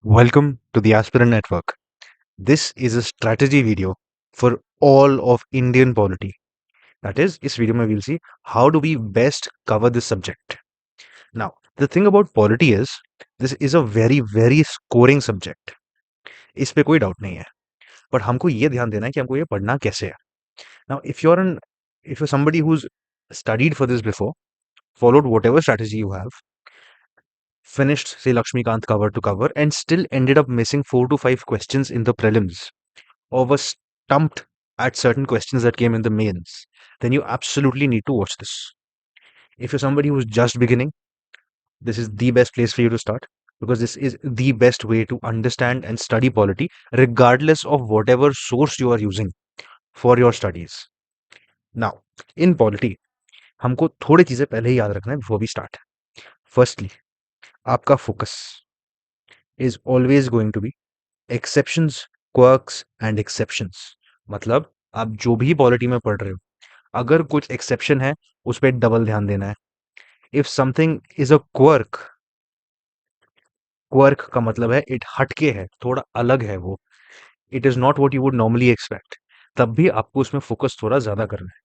Welcome to the Aspirant Network. This is a strategy video for all of Indian polity. That is, इस video में we'll see how do we best cover this subject. Now, the thing about polity is this is a very scoring subject. इस पे कोई doubt नहीं है, but हमको ये ध्यान देना है कि हमको ये पढ़ना कैसे है. Now, if you're somebody who's studied for this before, followed whatever strategy you have, finished say Lakshmikant cover to cover, and still ended up missing 4 to 5 questions in the prelims, or was stumped at certain questions that came in the mains, then you absolutely need to watch this. If you're somebody who's just beginning, this is the best place for you to start because this is the best way to understand and study polity, regardless of whatever source you are using for your studies. Now, in polity, हमको थोड़ी चीजें पहले ही याद रखना है before we start. Firstly, आपका focus is always going to be exceptions, quirks and exceptions. मतलब आप जो भी पॉलिटी में पढ़ रहे हो, अगर कुछ एक्सेप्शन है उस पर डबल ध्यान देना है. If something is a quirk, quirk का मतलब है इट हटके है, थोड़ा अलग है, वो it is not what you would normally expect, तब भी आपको उसमें फोकस थोड़ा ज्यादा करना है.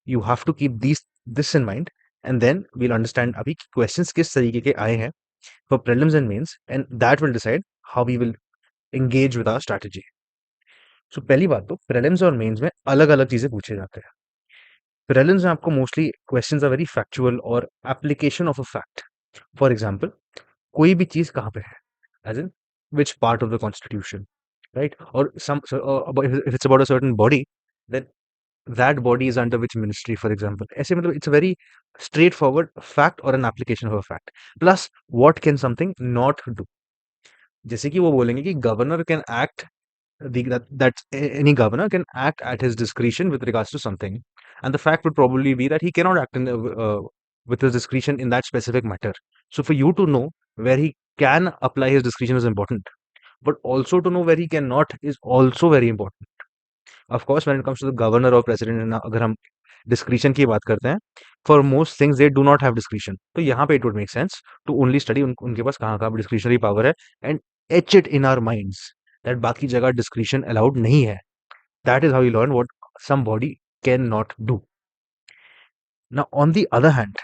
You have to keep this in mind and then we'll understand अभी क्वेश्चंस किस तरीके के आए हैं for prelims and mains, and that will decide how we will engage with our strategy. So पहली बात, तो प्रीलिम्स और मेंस में अलग अलग चीजें पूछे जाते हैं. प्रीलिम्स में आपको mostly questions are very factual और application of a fact. For example, कोई भी चीज कहाँ पे है, as in which part of the constitution, right, और some if it's about a certain body, then that body is under which ministry, for example. ऐसे मतलब it's a very straightforward fact और an application of a fact. Plus what can something not do. जैसे कि वो बोलेंगे कि governor can act, that any governor can act at his discretion with regards to something, and the fact would probably be that he cannot act with his discretion in that specific matter. So for you to know where he can apply his discretion is important, but also to know where he cannot is also very important. Of course, when it comes to the governor or president, अगर हम discretion की बात करते हैं, for most things they do not have discretion. तो यहाँ पे it would make sense to only study उनके पास कहाँ कहाँ discretionary power है, and etch it in our minds that बाकी जगह discretion allowed नहीं है. That is how you learn what somebody cannot do. Now on the other hand,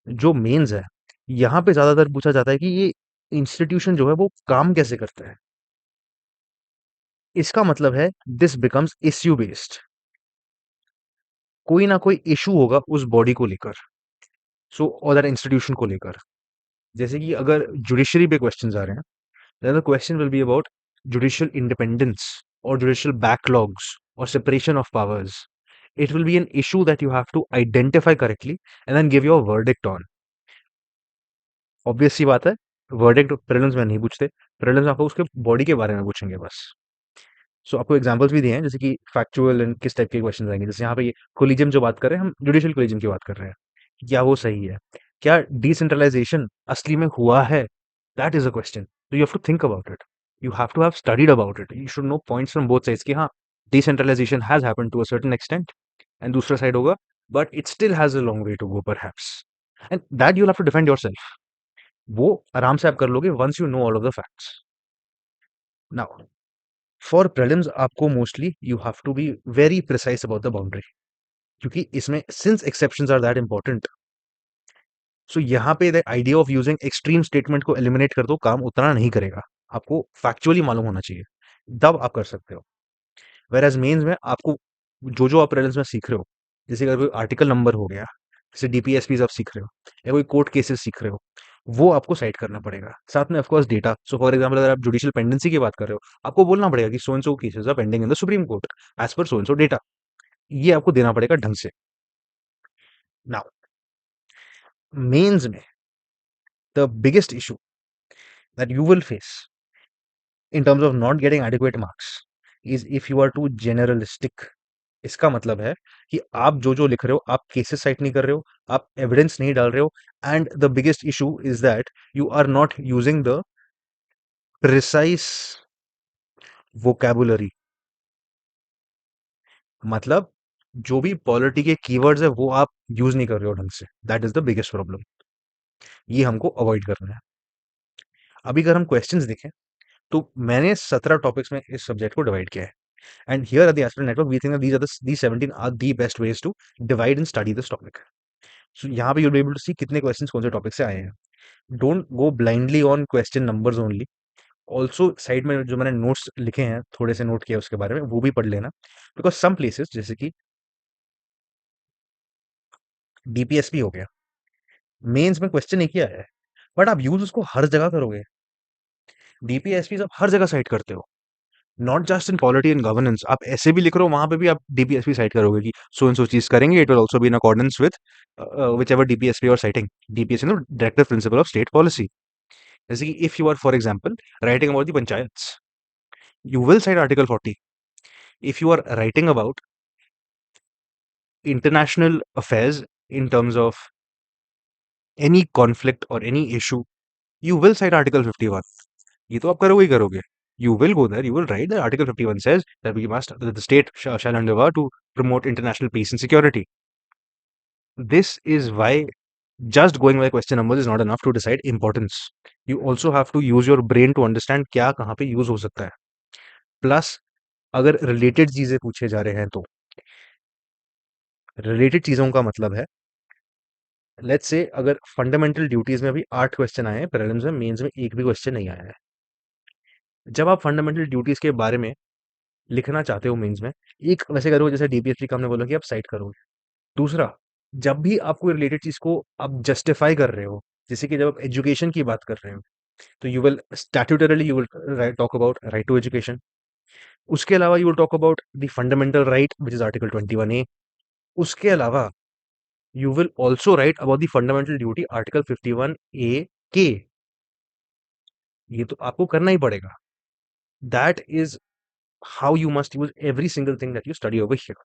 जो mains है, यहाँ पे ज्यादातर पूछा जाता है कि ये इंस्टीट्यूशन जो है वो काम कैसे करता है. इसका मतलब है दिस बिकम्स इश्यू बेस्ड. कोई ना कोई इशू होगा उस बॉडी को लेकर, सो और दैट इंस्टीट्यूशन को लेकर. जैसे कि अगर जुडिशरी पे क्वेश्चंस आ रहे हैं, then the question will be about judicial independence or judicial backlogs or separation of powers. It will be an issue that you have to identify correctly and then give your verdict on. Obvious सी बात है, verdict prelims में नहीं पूछते, prelims आपको उसके body के बारे में पूछेंगे बस. सो आपको एग्जांपल्स भी दिए हैं, जैसे कि फैक्चुअल एंड किस टाइप के क्वेश्चंस आएंगे. जैसे यहाँ पे ये कोलिजियम जो बात कर रहे हैं, हम जुडिशियल कोलिजियम की बात कर रहे हैं, क्या वो सही है, क्या डिसेंट्रलाइजेशन असली में हुआ है, दैट इज अ क्वेश्चन. तो you have to think about it, you have to have studied about it, you should know points from both sides कि हाँ, decentralization has happened to a certain extent, and दूसरा side होगा but it still has a long way to go perhaps, and that you have to defend yourself. वो आराम से आप कर लोगे once you know all of the facts. Now for prelims आपको mostly you have to be very precise about the boundary, क्योंकि इसमें since exceptions are that important, so यहाँ पे the idea of using extreme statement को eliminate कर दो, काम उतना नहीं करेगा. आपको फैक्चुअली मालूम होना चाहिए, तब आप कर सकते हो. वेर एज मेन्स में आपको जो जो आप प्रीलिम्स में सीख रहे हो, जैसे अगर कोई आर्टिकल नंबर हो गया, जैसे डीपीएसपी आप सीख रहे हो, या कोई कोर्ट केसेस सीख रहे हो, वो आपको साइड करना पड़ेगा. साथ में of course data. So for example, अगर आप जुडिशियल पेंडेंसी की बात कर रहे हो, आपको बोलना पड़ेगा कि so and so cases are pending in the Supreme Court as per so and so data. ये आपको देना पड़ेगा ढंग से. नाउ मेंस में the biggest issue that you will face in terms of not getting adequate marks is if you are too generalistic. इसका मतलब है कि आप जो जो लिख रहे हो, आप केसेस साइट नहीं कर रहे हो, आप एविडेंस नहीं डाल रहे हो, and the biggest issue is that you are not using the precise vocabulary. मतलब जो भी पॉलिटी के कीवर्ड्स है वो आप यूज नहीं कर रहे हो ढंग से. That is the biggest problem. ये हमको अवॉइड करना है. अभी अगर हम क्वेश्चंस देखें, तो मैंने 17 टॉपिक्स में इस सब्जेक्ट को डिवाइड किया है। And here at the aspirant network we think that these 17 are the best ways to divide and study this topic. So यहाँ पे you will be able to see कितने क्वेश्चंस कौन से टॉपिक से आए हैं। Don't go blindly on question numbers only. Also side में जो मैंने नोट्स लिखे हैं, थोड़े से नोट किया उसके बारे में, वो भी पढ़ लेना। बिकॉज सम प्लेसेस जैसे कि डीपीएसपी हो गया, मेंस में क्वेश्चन एक ही आया है, बट आप यूज उसको हर जगह करोगे। डीपीएसपी आप हर जगह साइट करते हो, not just in polity and governance. आप ऐसे भी लिख रहे हो, वहां पे भी आप डीपीएसपी साइट करोगे कि सो एंड सो चीज करेंगे, it will also be in accordance with whichever DPSP और citing. DPSP no directive principle of state policy. जैसे कि if you are for example writing about the panchayat, you will cite Article 40. If you are writing about international affairs in terms of any conflict or any issue, you will cite Article 51. ये तो आप करोगे ही करोगे. You will go there, you will write that Article 51 says that that the state shall endeavor to promote international peace and security. This is why just going by question numbers is not enough to decide importance. You also have to use your brain to understand क्या कहाँ पे use हो सकता है. Plus, अगर related चीजें पूछे जा रहे हैं तो रिलेटेड चीजों का मतलब है, लेट्स से अगर फंडामेंटल ड्यूटीज में अभी 8 क्वेश्चन आए हैं, प्रीलिम्स में, मेंस में एक भी क्वेश्चन नहीं आया है। जब आप फंडामेंटल ड्यूटीज के बारे में लिखना चाहते हो मेंस में, एक वैसे करोगे जैसे डीपीएसपी का हमने बोला कि आप साइट करोगे। दूसरा, जब भी आप कोई रिलेटेड चीज को आप जस्टिफाई कर रहे हो, जैसे कि जब आप एजुकेशन की बात कर रहे हो, तो you will statutorily you will talk about right to education. उसके अलावा you will talk about the fundamental right which is article 21A। उसके अलावा you will also write about the fundamental duty article 51A के। ये तो आपको करना ही पड़ेगा। That is how you must use every single thing that you study over here.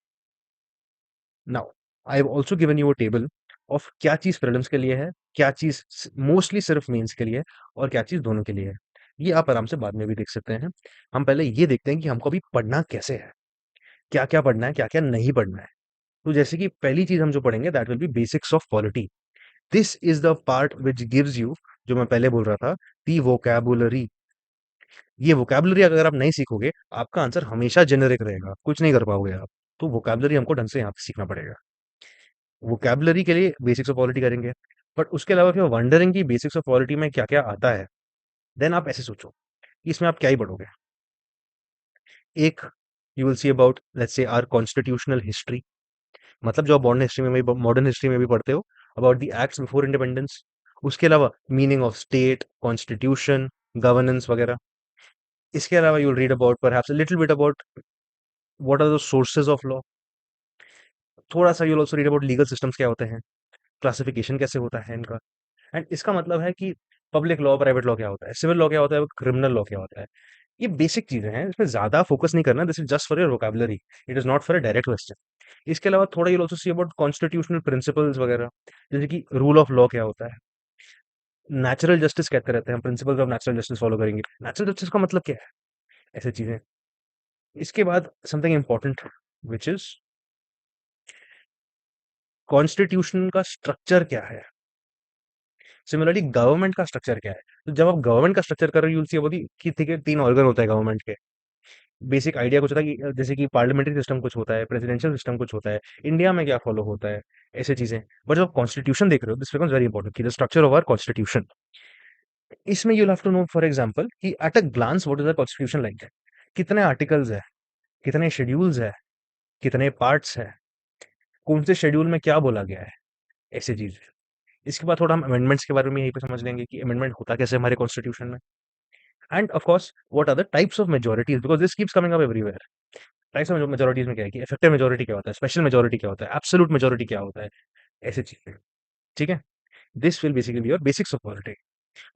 Now, I have also given you a table of क्या चीज prelims के लिए है, क्या चीज मोस्टली सिर्फ मेंस के लिए है, और क्या चीज दोनों के लिए है। ये आप आराम से बाद में भी देख सकते हैं। हम पहले ये देखते हैं कि हमको अभी पढ़ना कैसे है, क्या क्या पढ़ना है, क्या क्या नहीं पढ़ना है। तो जैसे कि पहली चीज हम जो पढ़ेंगे that will be basics of polity. This is the part which gives you, जो मैं पहले बोल रहा था, दी वोकैबुलरी। ये वोकैबुलरी अगर आप नहीं सीखोगे, आपका आंसर हमेशा जेनेरिक रहेगा, कुछ नहीं कर पाओगे आप। तो वोकैबुलरी हमको ढंग से यहाँ पे सीखना पड़ेगा। वोकैबुलरी के लिए बेसिक्स ऑफ पॉलिटी करेंगे, बट उसके अलावा फिर वंडरिंग की बेसिक्स ऑफ पॉलिटी में क्या क्या आता है, देन आप ऐसे सोचो कि इसमें आप क्या ही पढ़ोगे। एक, you will see about let's say our constitutional history, मतलब जो आप मॉडर्न हिस्ट्री में भी पढ़ते हो, about the acts before independence. उसके अलावा meaning of state, constitution, governance वगैरह। इसके अलावा you will read about perhaps a little bit about what are the sources of law. थोड़ा सा you will also read about legal systems क्या होते हैं, क्लासिफिकेशन कैसे होता है इनका। एंड इसका मतलब है कि पब्लिक लॉ, प्राइवेट लॉ क्या होता है, सिविल लॉ क्या होता है, क्रिमिनल लॉ क्या होता है। ये बेसिक चीजें हैं, इसमें ज्यादा फोकस नहीं करना। This is just for your vocabulary, it is not for a direct question. इसके अलावा थोड़ा you also see about constitutional principles वगैरह, जैसे कि रूल ऑफ लॉ क्या होता है, नेचुरल जस्टिस कहते रहते हैं, principles of natural justice follow करेंगे। नेचुरल जस्टिस का मतलब क्या है, ऐसी चीजें। इसके बाद something important which is constitution का स्ट्रक्चर क्या है, सिमिलरली गवर्नमेंट का स्ट्रक्चर क्या है। तो जब आप गवर्नमेंट का स्ट्रक्चर कर रहे हो, यूल सी बोली कि ठीक है, 3 ऑर्गन होता है गवर्नमेंट के। बेसिक आइडिया कुछ होता है कि जैसे कि पार्लियामेंट्री सिस्टम कुछ होता है, प्रेसिडेंशियल सिस्टम कुछ होता है, इंडिया में क्या फॉलो होता है, ऐसे चीजें। बट जब आप कॉन्स्टिट्यूशन देख रहे हो, दिस बिकम्स वेरी इंपॉर्टेंट कि the structure of our constitution. इसमें you have to know for example कि at a glance what is the constitution like है, कितने आर्टिकल्स है, कितने शेड्यूल्स है, कितने पार्ट्स है, कौन से शेड्यूल में क्या बोला गया है, ऐसी चीज। इसके बाद थोड़ा हम अमेंडमेंट्स के बारे में यहीं पे समझ लेंगे कि अमेंडमेंट होता कैसे हमारे कॉन्स्टिट्यूशन में। And of course what are the types of majorities, because this keeps coming up everywhere. Types of majorities में क्या है कि इफेक्टिव मेजोरिटी क्या होता है, स्पेशल मेजोरिटी क्या होता है, एब्सोल्यूट मेजोरिटी क्या होता है, ऐसे चीजें। ठीक है, this will basically be your basics of politics.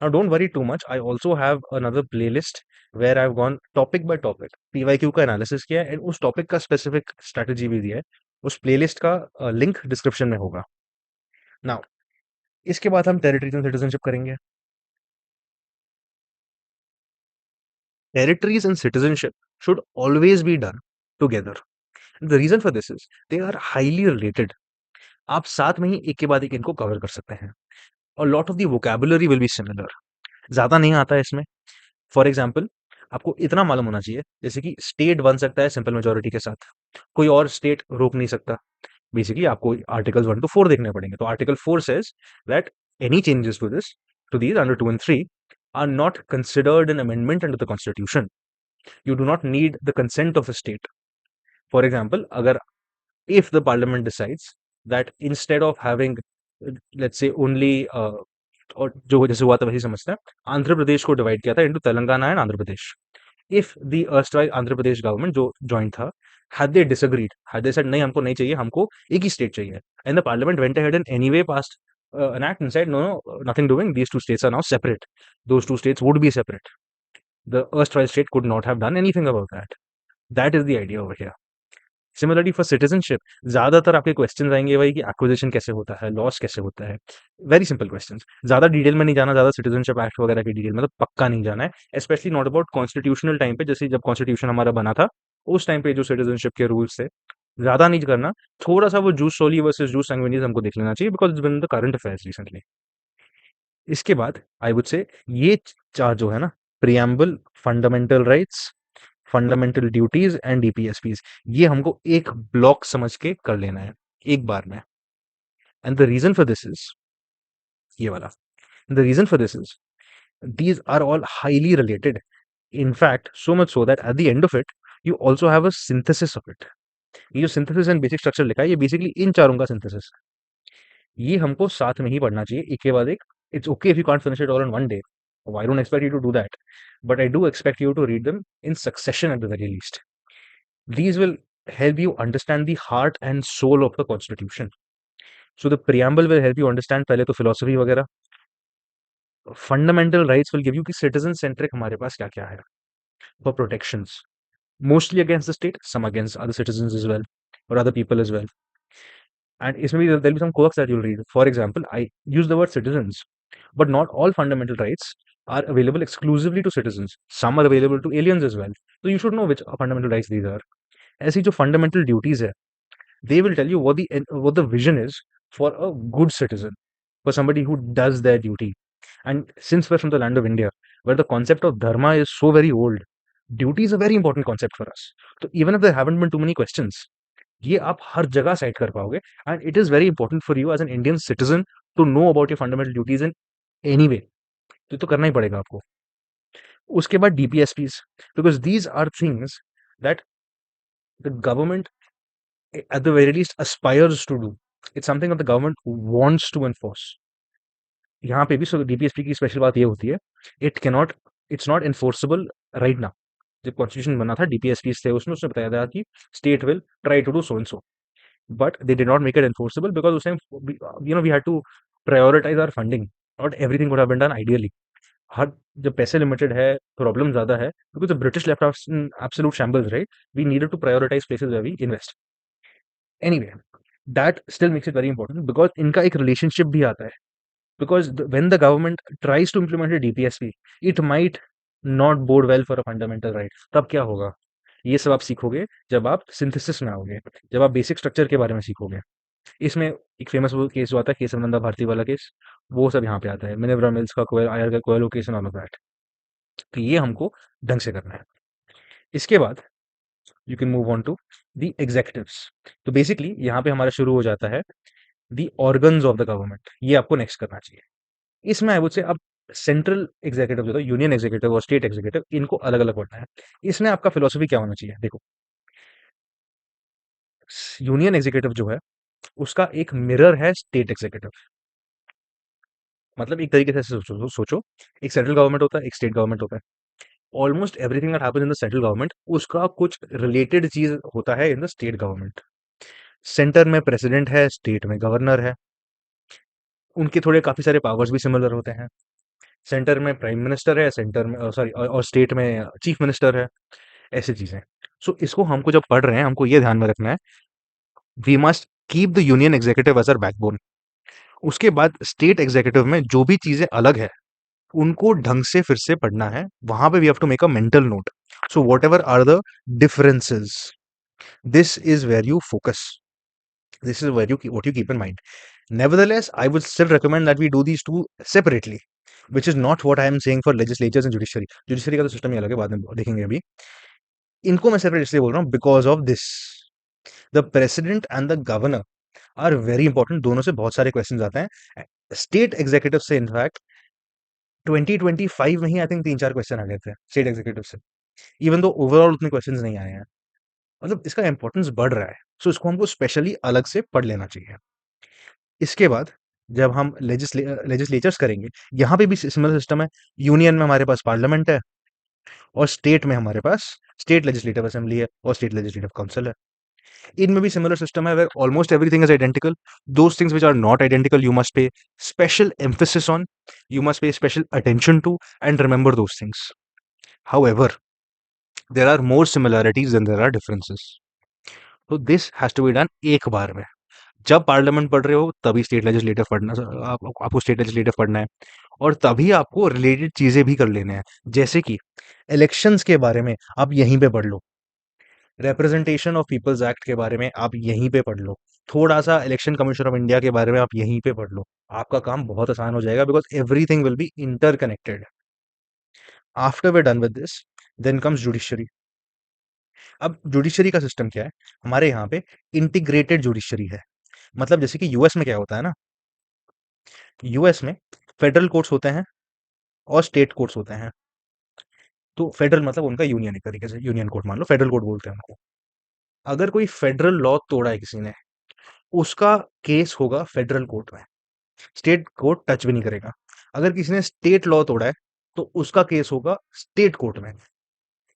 Now don't worry too much, I also have another playlist where I have gone topic by topic, PYQ का एनालिसिस किया है, एंड उस टॉपिक का स्पेसिफिक स्ट्रेटेजी भी दिया है। उस playlist का लिंक डिस्क्रिप्शन में होगा। नाउ इसके बाद हम टेरिटरीज एंड सिटीजनशिप करेंगे। Territories and citizenship should always be done together. The reason for this is they are highly related. आप साथ में ही एक के बाद एक इनको कवर कर सकते हैं, और lot of the vocabulary will be similar. ज्यादा नहीं आता है इसमें। फॉर एग्जाम्पल, आपको इतना मालूम होना चाहिए जैसे कि स्टेट बन सकता है सिंपल मेजॉरिटी के साथ, कोई और स्टेट रोक नहीं सकता। बेसिकली आपको आर्टिकल्स 1 to 4 देखने पड़ेंगे। तो article 4 says that any changes to these under 2 and 3 are not considered an amendment under the constitution. You do not need the consent of a state. For example, अगर if the parliament decides that instead of having let's say only और जो जैसे हुआ था वैसे समझते हैं, आंध्र प्रदेश को डिवाइड किया था into Telangana and Andhra Pradesh. If the erstwhile Andhra Pradesh government जो जॉइंट था, had they disagreed, had they said नहीं हमको नहीं चाहिए, हमको एक ही स्टेट चाहिए, and the parliament went ahead and anyway passed an act and said no, no, nothing doing, these two states are now separate, those two states would be separate, the erstwhile state could not have done anything about that. That is the idea over here. Similarly for citizenship ज्यादातर आपके question आएंगे भाई कि acquisition कैसे होता है, loss कैसे होता है, वेरी सिंपल क्वेश्चंस। ज्यादा डिटेल में नहीं जाना, ज्यादा सिटीजनशिप एक्ट वगैरह की डिटेल में तो पक्का नहीं जाना है, specially not about constitutional time पे, जैसे जब कॉन्स्टिट्यूशन हमारा बना था उस टाइम पे जो सिटीजनशिप के रूल्स थे, ज्यादा नहीं करना। थोड़ा सा वो जूस सोली वर्सेस जूस सैंग्विनीज हमको देख लेना चाहिए because it's been the current affairs recently. इसके बाद आई वुड से ये चार जो है ना, preamble, fundamental rights, fundamental duties and DPSPs, ये हमको एक ब्लॉक समझ के कर लेना है एक बार में। And the reason for this is ये वाला, the reason for this is these are all highly related, in fact so much so that at the end of it you also have a synthesis of it। ये जो synthesis and basic structure लिखा है ये basically इन चारों का synthesis है, ये हमको साथ में ही पढ़ना चाहिए एक के बाद एक। It's okay if you can't finish it all in one day, I don't expect you to do that, but I do expect you to read them in succession at the very least। These will help you understand the heart and soul of the constitution। So the preamble will help you understand पहले तो philosophy वगैरह। Fundamental rights will give you कि citizen centric हमारे पास क्या क्या है for protections, mostly against the state, some against other citizens as well or other people as well। And इसमें भी there'll be some quirks that you'll read। For example, I use the word citizens, but not all fundamental rights are available exclusively to citizens, some are available to aliens as well। So you should know which fundamental rights these are। ऐसी जो fundamental duties है, they will tell you what the vision is for a good citizen, for somebody who does their duty। And since we're from the land of India, where the concept of dharma is so very old, duty is a very important concept for us। So even if there haven't been too many questions, ये आप हर जगह cite कर पाओगे। And it is very important for you as an Indian citizen to know about your fundamental duties in any way. तो करना ही पड़ेगा आपको। उसके बाद DPSPs, because these are things that the government at the very least aspires to do। It's something that the government wants to enforce। यहाँ पे भी डीपीएसपी की स्पेशल बात ये होती है, it cannot, it's not enforceable right now. जब constitution बना था डीपीएसपी थे उसमें उसने बताया था कि state will try to do so and so, but they did not make it enforceable because उस time we had to prioritize our funding। not everything could have been done ideally। हर जब पैसे limited है, problem ज्यादा है, because the British left us in absolute shambles, right? We needed to prioritize places where we invest। Anyway, that still makes it very important because इनका एक relationship भी आता है। Because when the government tries to implement a DPSP, it might not bode well for a fundamental right। तब क्या होगा, ये सब आप सीखोगे जब आप सिंथेसिस में आओगे, जब आप बेसिक स्ट्रक्चर के बारे में सीखोगे। इसमें एक फेमस वो केस जो आता है केसव भारती वाला केस, वो सब यहाँ पे आता है, मिनेर्वा मिल्स का कोयल आयर का Coelho case and all of that. तो ये हमको ढंग से करना है। इसके बाद you can move on to the executives. तो बेसिकली यहाँ पे हमारा शुरू हो जाता है the organs of the government, ये आपको नेक्स्ट करना चाहिए। इसमें आई वुड से अब सेंट्रल एग्जीक्यूटिव जो था, यूनियन एग्जीक्यूटिव और स्टेट एग्जीक्यूटिव, इनको अलग अलग पढ़ना है। इसमें आपका फिलोसफी क्या होना चाहिए, देखो यूनियन एग्जीक्यूटिव जो है उसका एक मिरर है स्टेट एग्जीक्यूटिव। मतलब एक तरीके से सोचो, एक सेंट्रल गवर्नमेंट होता है, एक स्टेट गवर्नमेंट होता है। Almost everything that happens in the central government उसका कुछ रिलेटेड चीज होता है in the state government. Centre में प्रेसिडेंट है, स्टेट में गवर्नर है, उनके थोड़े काफी सारे पावर्स भी सिमिलर होते हैं। सेंटर में प्राइम मिनिस्टर है, सेंटर में सॉरी और स्टेट में चीफ मिनिस्टर है, ऐसी चीजें। सो इसको हमको जब पढ़ रहे हैं हमको ये ध्यान में रखना है, we must keep the union executive as our backbone. उसके बाद स्टेट एग्जीक्यूटिव में जो भी चीजें अलग है उनको ढंग से फिर से पढ़ना है, वहां पे we have to make a mental note. So whatever are the differences, this is where you focus, this is where what you keep in mind। Nevertheless, I would still recommend that we do these two separately which is not what I am saying for legislatures and judiciary. Judiciary का तो system ही अलग है, बाद में देखेंगे अभी। इनको मैं सेपरेट इसलिए बोल रहा हूँ because of this, the president and the governor are very important. दोनों से बहुत सारे क्वेश्चन आते हैं। स्टेट एग्जीक्यूटिव से इनफैक्ट 2025 में ही आई थिंक 3-4 क्वेश्चन आ गए थे स्टेट एग्जीक्यूटिव से, इवन दो ओवरऑल उतने क्वेश्चन नहीं आए हैं। मतलब इसका इंपॉर्टेंस बढ़ रहा है, सो इसको हमको स्पेशली अलग से पढ़ लेना चाहिए। इसके बाद जब हम लेजिस्लेचर्स करेंगे, यहाँ पे भी सिमिलर सिस्टम है। यूनियन में हमारे पास पार्लियामेंट है, और स्टेट में हमारे पास स्टेट लेजिस्लेटिव असेंबली है और स्टेट लेजिस्लेटिव काउंसिल है। इनमें भी सिमिलर सिस्टम है, where almost everything is identical. Those things which are not identical, you must pay special emphasis on, you must pay special attention to, and remember those things. However, there are more similarities than there are differences. So this has to be done एक बार में। जब parliament पढ़ रहे हो तभी state legislative पढ़ना, आपको स्टेट लेजिस्लेटिव पढ़ना है, और तभी आपको रिलेटेड चीजें भी कर लेने हैं। जैसे कि इलेक्शंस के बारे में आप यहीं पे पढ़ लो, रिप्रेजेंटेशन ऑफ पीपल्स एक्ट के बारे में आप यहीं पे पढ़ लो, थोड़ा सा इलेक्शन कमीशन ऑफ इंडिया के बारे में आप यहीं पे पढ़ लो। आपका काम बहुत आसान हो जाएगा, because everything will be interconnected. After we done with this, then comes judiciary. अब जुडिशरी का सिस्टम क्या है, हमारे यहाँ पे इंटीग्रेटेड जुडिशरी है। मतलब जैसे कि यूएस में क्या होता है ना, यूएस में फेडरल कोर्ट्स होते हैं और स्टेट कोर्ट्स होते हैं। तो फेडरल मतलब उनका यूनियन, एक तरीके से यूनियन कोर्ट मान लो, फेडरल कोर्ट बोलते हैं उनको। अगर कोई फेडरल लॉ तोड़ा है किसी ने, उसका केस होगा फेडरल कोर्ट में, स्टेट कोर्ट टच भी नहीं करेगा। अगर किसी ने स्टेट लॉ तोड़ा है, तो उसका केस होगा स्टेट कोर्ट में।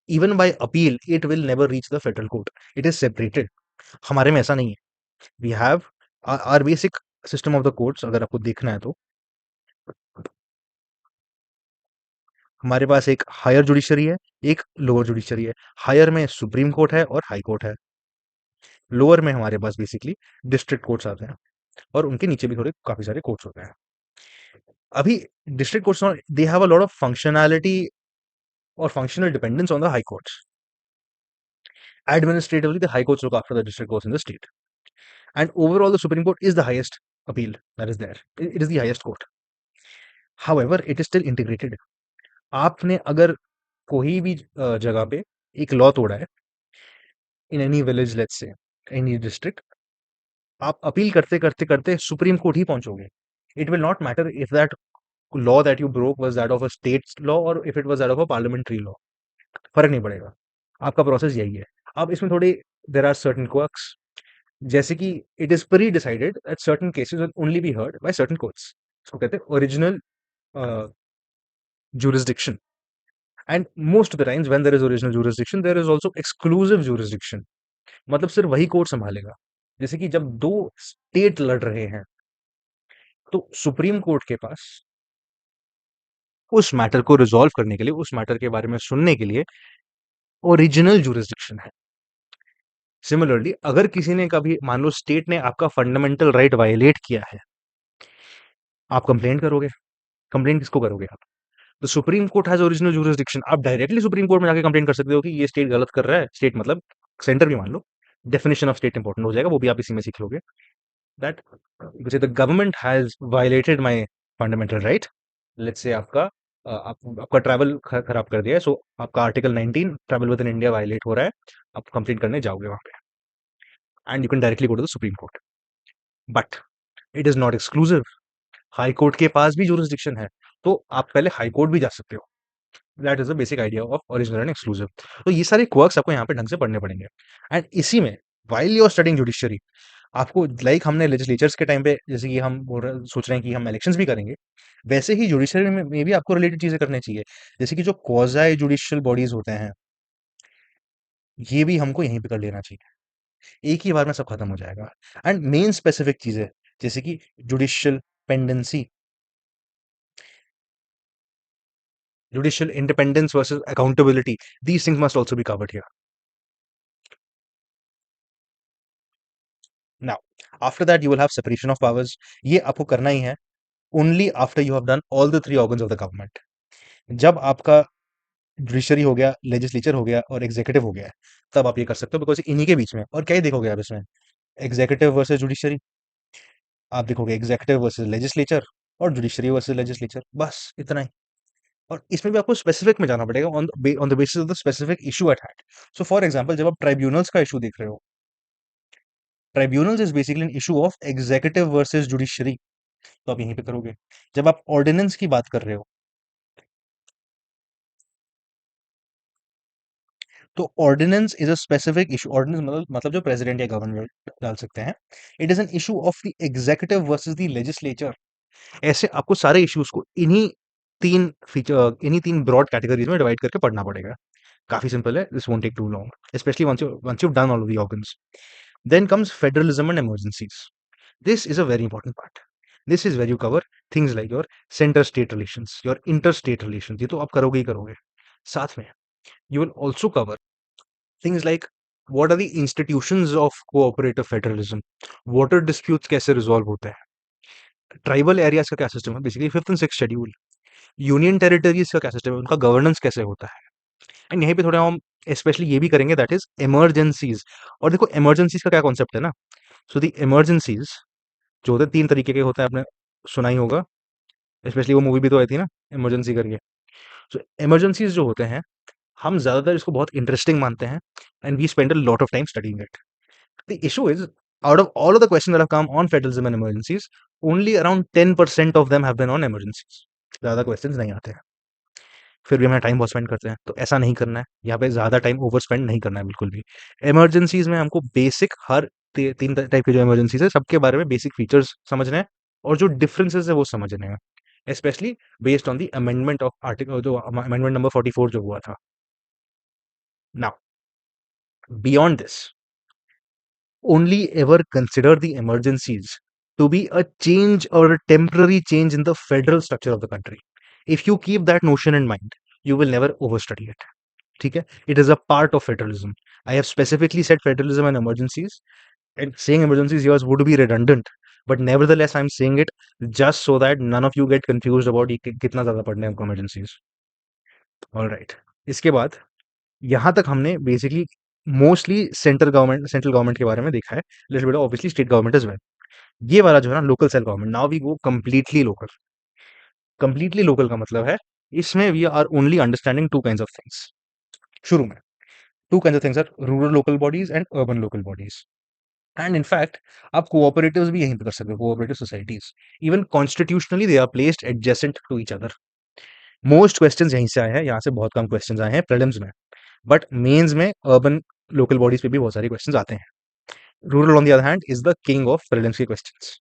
Even by appeal it will never reach the federal court, it is separated. हमारे में ऐसा नहीं है। We have our basic system of the courts, अगर आपको देखना है तो हमारे पास एक हायर जुडिशरी है, एक लोअर जुडिशरी है। हायर में सुप्रीम कोर्ट है और हाई कोर्ट है। लोअर में हमारे पास बेसिकली डिस्ट्रिक्ट कोर्ट्स आते हैं, और उनके नीचे भी थोड़े काफी सारे कोर्ट्स होते हैं। अभी district courts they have a lot of functionality or functional dependence on the high courts. Administratively, the high courts look after the district courts in the state. And overall, the Supreme Court is the highest appeal that is there. It is the highest court. However, it is still integrated. आपने अगर कोई भी जगह पे एक law तोड़ा है, in any village let's say, any district, आप अपील करते करते करते सुप्रीम कोर्ट ही पहुंचोगे। It will not matter if that law that you broke was that of a state law और if it was that of a parliamentary law, फर्क नहीं पड़ेगा। आपका प्रोसेस यही है। अब इसमें थोड़ी देयर आर सर्टेन क्वर्क्स, जैसे कि it is pre decided that certain cases will only be heard by certain courts. इसको कहते हैं original jurisdiction. And most of the times when there is original jurisdiction, there is also exclusive jurisdiction. मतलब सिर्फ वही court संभालेगा। जैसे कि जब दो स्टेट लड़ रहे हैं, तो सुप्रीम कोर्ट के पास उस मैटर को रिजॉल्व करने के लिए, उस मैटर के बारे में सुनने के लिए ओरिजिनल जुरिस्डिक्शन है। सिमिलरली अगर किसी ने कभी, मान लो स्टेट ने आपका फंडामेंटल राइट वायलेट किया है, आप कंप्लेंट करोगे। कंप्लेंट किसको करोगे आप? तो supreme court has original jurisdiction. आप डायरेक्टली सुप्रीम कोर्ट में जाके कंप्लेंट कर सकते हो कि ये स्टेट गलत कर रहा है। स्टेट मतलब सेंटर भी मान लो। डेफिनेशन ऑफ स्टेट इंपॉर्टेंट हो जाएगा, वो भी आप इसी में सीख लोगे। That the government has violated my fundamental right. Let's say आपका ट्रैवल खराब कर दिया है, सो आपका article 19 travel within India violate हो रहा है। आप कंप्लेंट करने जाओगे वहां पे, and you can directly go to the Supreme Court. But it is not exclusive. High court के पास भी जुरिस्डिक्शन है, तो आप पहले हाई कोर्ट भी जा सकते हो। That is the basic idea of original and exclusive. तो ये सारे क्वर्क्स आपको यहाँ पे ढंग से पढ़ने पड़ेंगे। एंड इसी में while you are studying judiciary, आपको लाइक हमने लेजिस्लेचर्स के टाइम पे, जैसे कि हम सोच रहे हैं कि हम इलेक्शंस भी करेंगे, वैसे ही जुडिशरी में भी आपको रिलेटेड चीजें करनी चाहिए। जैसे कि जो क्वाज़ी जुडिशियल बॉडीज होते हैं, ये भी हमको यहीं पे कर लेना चाहिए। एक ही बार में सब खत्म हो जाएगा। एंड मेन स्पेसिफिक चीजें, जैसे कि judicial pendency, judicial independence versus accountability, these things must also be covered here. Now, after that you will have separation of powers. ये आपको करना ही है only after you have done all the three organs of the government. जब आपका judiciary हो गया, legislature हो गया और एग्जीक्यूटिव हो गया है, तब आप ये कर सकते हो, बिकॉज इन्हीं के बीच में और क्या ही देखोगे आप इसमें, एग्जीक्यूटिव वर्सेस जुडिशरी, आप देखोगे एग्जीक्यूटिव वर्सेस लेजिस्लेचर, और जुडिशरी वर्सेस लेजिस्लेचर, बस इतना ही। और इसमें भी आपको स्पेसिफिक में जाना पड़ेगा on the basis of the specific issue at hand. So for example, जब आप ट्राइब्यूनल्स का इशू देख रहे हो, tribunals is basically N issue of executive versus judiciary, तो आप यहीं पे करोगे। जब आप ऑर्डिनेंस की बात कर रहे हो, तो ordinance is a specific issue. Ordinance मतलब जो प्रेसिडेंट या गवर्नर डाल सकते हैं। It is an issue of the executive versus the legislature. ऐसे आपको सारे इश्यूज को इन्हीं तीन ब्रॉड कैटेगरीज में डिवाइड करके पढ़ना पड़ेगा। काफी सिंपल है, this won't take too long, specially once you done all of the organs. Then comes federalism and emergencies. This is a very important part. This is where you cover things like your centre state relations, your inter state relations, ये तो आप करोगे ही करोगे। साथ में you will also cover things like what are the institutions of cooperative federalism, water disputes कैसे resolve होते हैं, ट्राइबल एरियाज का क्या सिस्टम है, basically fifth and six schedule, union territories का क्या सिस्टम है, उनका गवर्नेंस कैसे होता है। एंड यहीं पे थोड़ा हम स्पेशली ये भी करेंगे, दैट इज इमरजेंसीज। और देखो इमरजेंसीज का क्या कॉन्सेप्ट है ना, सो द इमरजेंसीज जो होते हैं तीन तरीके के होते हैं, आपने सुना ही होगा, स्पेशली वो मूवी भी तो आई थी ना इमरजेंसी करके। सो इमरजेंसीज जो होते हैं, हम ज्यादातर इसको बहुत इंटरेस्टिंग मानते हैं, and we spend a lot of time studying it. The issue is, out of all of the questions that have come on federalism and emergencies, only around 10% of them have been on emergencies. ज़्यादा questions नहीं आते हैं, फिर भी हमें time बहुत spend करते हैं, तो ऐसा नहीं करना है। यहाँ पे ज़्यादा टाइम ओवर स्पेंड नहीं करना है बिल्कुल भी। इमरजेंसीज में हमको बेसिक हर तीन टाइप के जो इमरजेंसीज है सबके बारे में बेसिक फीचर्स समझने हैं, और जो डिफरेंसेस है वो समझने हैं, specially based on the amendment of article, जो अमेंडमेंट नंबर 44 जो हुआ था। Now beyond this, only ever consider the emergencies to be a change or a temporary change in the federal structure of the country. If you keep that notion in mind, you will never overstudy it. ठीक है, it is a part of federalism. I have specifically said federalism and emergencies, and saying emergencies here would be redundant, but nevertheless I'm saying it just so that none of you get confused about ये कितना ज्यादा पढ़ने हैं हमको emergencies. All right. इसके बाद यहाँ तक हमने बेसिकली मोस्टली सेंट्रल गवर्नमेंट के बारे में देखा है, little bit obviously state government as well. ये वाला जो है ना local self government, now we go completely local. Completely local का मतलब है, इसमें we are only understanding two kinds of things. शुरू में two kinds of things are rural local bodies and urban local bodies. And in fact आप cooperatives भी यहीं पे कर सकते हो, cooperative societies. Even constitutionally they are placed adjacent to each other. Most questions यहीं से आए हैं, यहाँ से बहुत कम क्वेश्चंस आए हैं प्रीलिम्स में, बट मेंस में अर्बन लोकल बॉडीज पे भी बहुत सारे क्वेश्चंस आते हैं। Rural on the other hand is the king of prelims के क्वेश्चंस।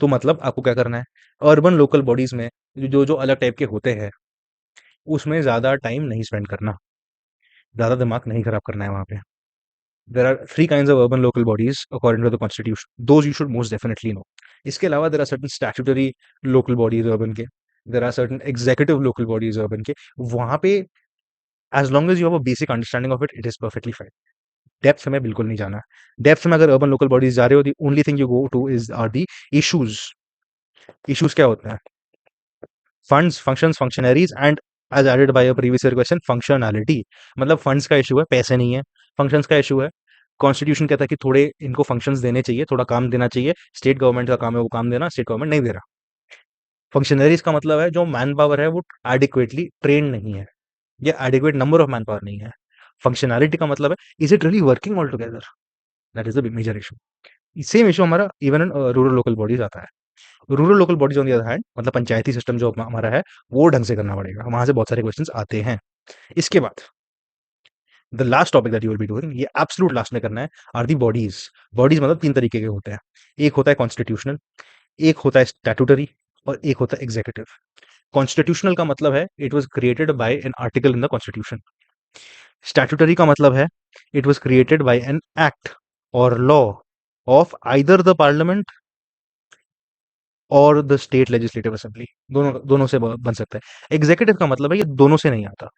तो मतलब आपको क्या करना है, अर्बन लोकल बॉडीज में जो जो अलग टाइप के होते हैं, उसमें ज्यादा टाइम नहीं स्पेंड करना, ज्यादा दिमाग नहीं खराब करना है वहां पे। There are three kinds of urban local bodies according to the constitution, those you should most definitely know. इसके अलावा there are certain statutory local bodies urban के, there are certain executive local bodies urban के। वहां पे as long as you have a basic understanding of it, it is perfectly fine. Depth में बिल्कुल नहीं जाना है। डेप्थ में अगर अर्बन लोकल बॉडीज जा रहे हो, the only thing you go to is are the issues. Issues क्या होते हैं, funds, functions, functionaries and as added by a previous year question functionality. मतलब फंड्स का इशू है, पैसे नहीं है। फंक्शंस का इशू है, कॉन्स्टिट्यूशन कहता है कि थोड़े इनको फंक्शंस देने चाहिए, थोड़ा काम देना चाहिए, स्टेट गवर्नमेंट का काम है वो काम देना, स्टेट गवर्नमेंट नहीं दे रहा। फंक्शनरीज का मतलब है जो मैन पावर है वो एडिक्वेटली ट्रेन नहीं है, या adequate number of manpower नहीं है। फंक्शनैलिटी का मतलब है is it really working all together, that is the major issue. Same issue हमारा even in rural local bodies आता है। Rural local bodies on the other hand, मतलब panchayati system जो हमारा है वो ढंग से करना पड़ेगा, वहां से बहुत सारे क्वेश्चंस आते हैं। इसके बाद the last topic that you will be doing, ये एब्सोल्यूट लास्ट में करना है, आर दी बॉडीज। बॉडीज मतलब तीन तरीके के होते हैं, एक होता है कॉन्स्टिट्यूशनल, एक होता है स्टैट्यूटरी, और एक होता है एग्जीक्यूटिव। कॉन्स्टिट्यूशनल का मतलब है it was created by an article in the constitution. Statutory का मतलब है it was created by an act और law of either the parliament और द स्टेट लेजिस्लेटिव असेंबली, दोनों दोनों से बन सकता है। एग्जीक्यूटिव का मतलब है ये दोनों से नहीं आता,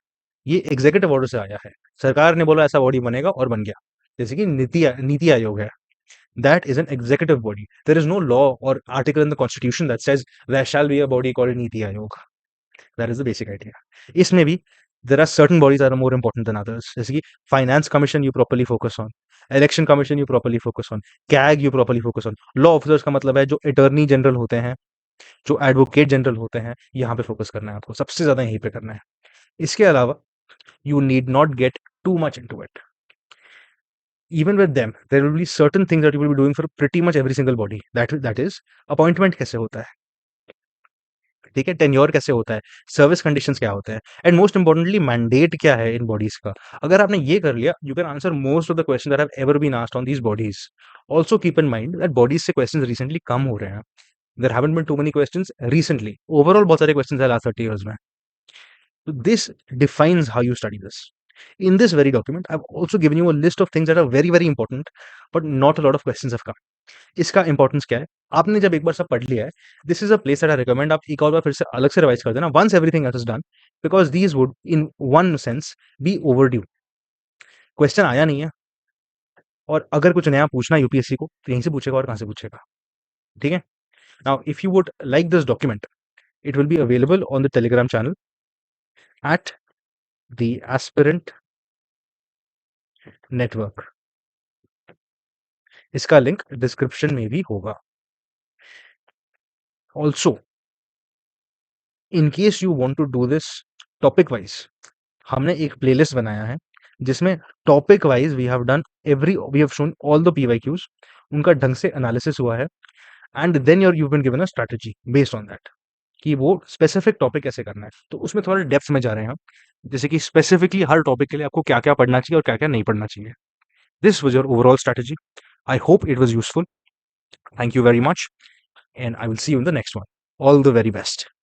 ये एग्जीक्यूटिव ऑर्डर से आया है, सरकार ने बोला ऐसा बॉडी बनेगा और बन गया। जैसे कि नीति आयोग है, that is an executive body. There is no law और article in the constitution that says there shall be a body called NITI Aayog. That is the basic idea. इसमें भी there are certain bodies are more important than others, जैसे कि finance commission you properly focus on, election commission you properly focus on, CAG you properly focus on. Law officers का मतलब है जो attorney general होते हैं, जो एडवोकेट जनरल होते हैं, यहाँ पे फोकस करना है आपको, सबसे ज़्यादा यहीं पे करना है। इसके अलावा you need not get too much into it. Even with them, there will be certain things that you will be doing for pretty much every single body. That is appointment कैसे होता है, ठीक है, टेन्योर कैसे होता है, service conditions क्या होते हैं, एंड मोस्ट इंपॉर्टेंटली मैंडेट क्या है इन बॉडीज का। अगर आपने ये कर लिया, you can answer most of the question that have ever been asked on these bodies. Also keep in mind that bodies से क्वेश्चन रिसेंटली कम हो रहे हैं। There haven't been too many questions recently, overall बहुत सारे questions है last 30 years में। So this defines how you study this. In this very document, I've also given you a list of things that are very, very important, but not a lot of questions have come. इसका importance क्या है? आपने जब एक बार सब पढ़ लिया है, this is a place that I recommend आप एक और बार फिर से अलग से रिवाइज कर देना once everything else is done, because these would in one sense be overdue. Question आया नहीं है, और अगर कुछ नया पूछना यूपीएससी को तो यहीं से पूछेगा और कहाँ से पूछेगा, ठीक है। Now if you would like this document, it will be available on the Telegram channel at the Aspirant Network. इसका लिंक डिस्क्रिप्शन में भी होगा। Also in case you want to do this topic wise, हमने एक playlist बनाया है जिसमें topic wise we have shown all the PYQs, उनका ढंग से एनालिसिस हुआ है, and then you been given a strategy based on that कि वो स्पेसिफिक टॉपिक कैसे करना है। तो उसमें थोड़ा डेप्थ में जा रहे हैं हम, जैसे कि स्पेसिफिकली हर टॉपिक के लिए आपको क्या क्या पढ़ना चाहिए और क्या क्या नहीं पढ़ना चाहिए। This was your overall strategy. I hope it was useful. Thank you very much, and I will see you in the next one. All the very best.